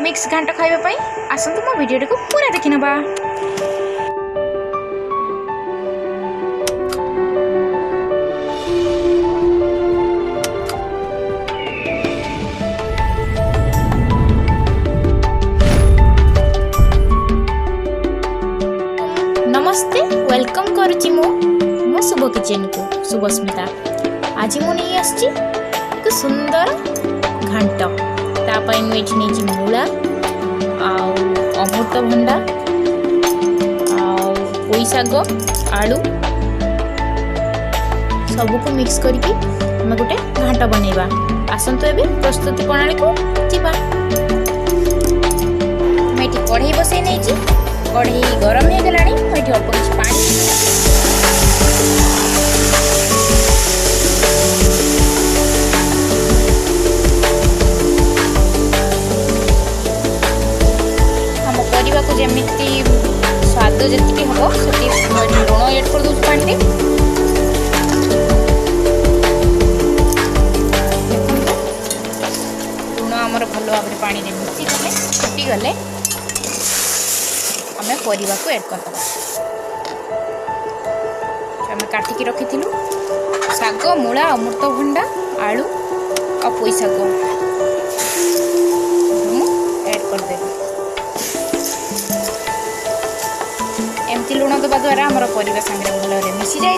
Mix घांट खाइबा आसतु मो वीडियो को पूरा देखि नबा। नमस्ते, वेलकम करुच्ची मो शुभ किचन को शुभस्मिता। आज मु नहीं आसी एक सुंदर घांट तापाई मुझे नहीं मूला अमृतभंडा पोई शाग आलू सबको मिक्स करके हमें गोटे घांट बनैबा। आसतु ए प्रस्तुति प्रणाली को जीवा। मैं कढ़ई बसई नहीं, कढ़ई गरम हो गला। मुझे अल्प किसी पानी हम परिवा को जमीती स्वाद जी हम से लुण एड कर दूँ पानी। लुण आमर भल भाव पानी मिसी गले फुटी गले आम परिवा को एड करदे। आम काटिकी रखी शाग मूला अमृतभंडा आलू और पोई शाग एड करदे। एमती लुण दबा द्वारा आमर परिवा संगे भल मिसी जाए।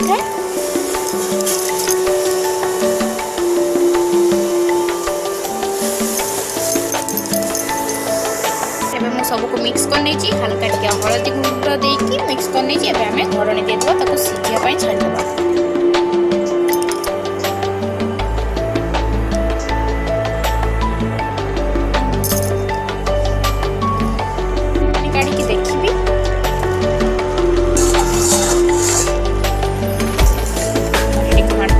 सबको मिक्स कर नहीं, हल्का टिके हलदी गुंड देकी मिक्स कर नहीं। आम घोड़नी देदेबा सीझापी छाड़ीदेवा। काढ़ी देखी घाट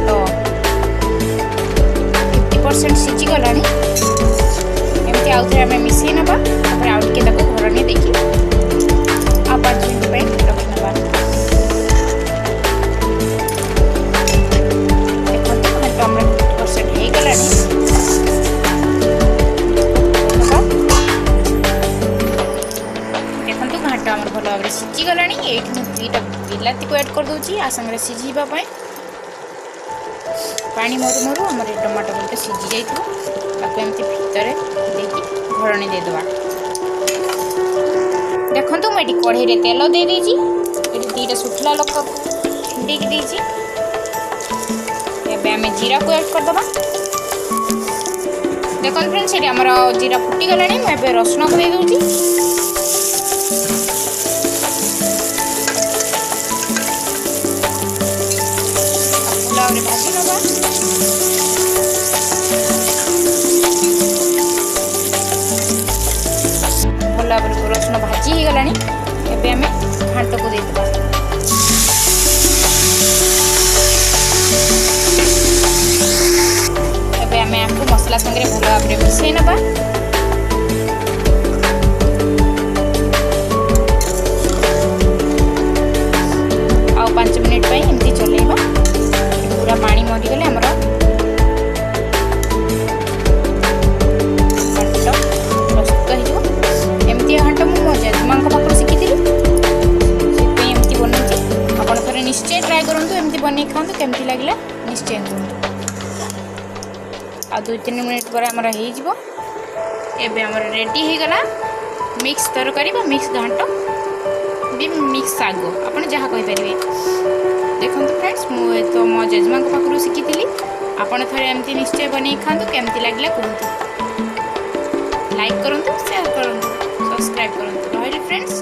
50% सीझी गला। एमती आउ थे आम मिसई नवा आउ टे घोड़नी देखी आ 5 मिनट रखी नवा। देखो घाट आम 50% हो गला। देखो घाट आम भल भाव सीझी गला। ये 2टा बिलाती को एड कर दूची आ संगे सीझापी पानी मरु मरु आम टमाटो गोटे सीझी जाइए। एमती भितर देखी घोड़नी देदेबा। देखो मुझे कढ़ई तेल दे देजी। ये 2टा सुखला लका छुंडी देजी। आम जीरा को एड करदे। देखो फ्रेंड्स ये आमर जीरा फुटी गला। मुझे रसुण को दे दूची। भाजी नवा भल भाव रसुण भाजी हो गला। एबे आम घांट को देदेबा। एबे आम आपको मसला संगे भल भाव मिसई नवा। आ 5 मिनट एमती चलेबा। पूरा पानी मरीगले आमर प्रस्तुत हो। एमती घाट मो जेजमा पाखु शिखी एमती बनौची। आप थे निश्चय ट्राए करूँ, एमती बन खाँ केमती लगे निश्चय कहूँ। आ 2-3 मिनट पर आमर हो रेडी हो गला मिक्स तरकारी मिक्स घाट भी मिक्स शाग आप जहाँ कहींपारे। देखो फ्रेंड्स मुझे तो मो जेजमा पाखु शिखी आपड़ थे एमती निश्चय बन खाँ केमती लगे कहतु। लाइक करूँ, शेयर करूँ, सब्सक्राइब करूँ। रही फ्रेंड्स।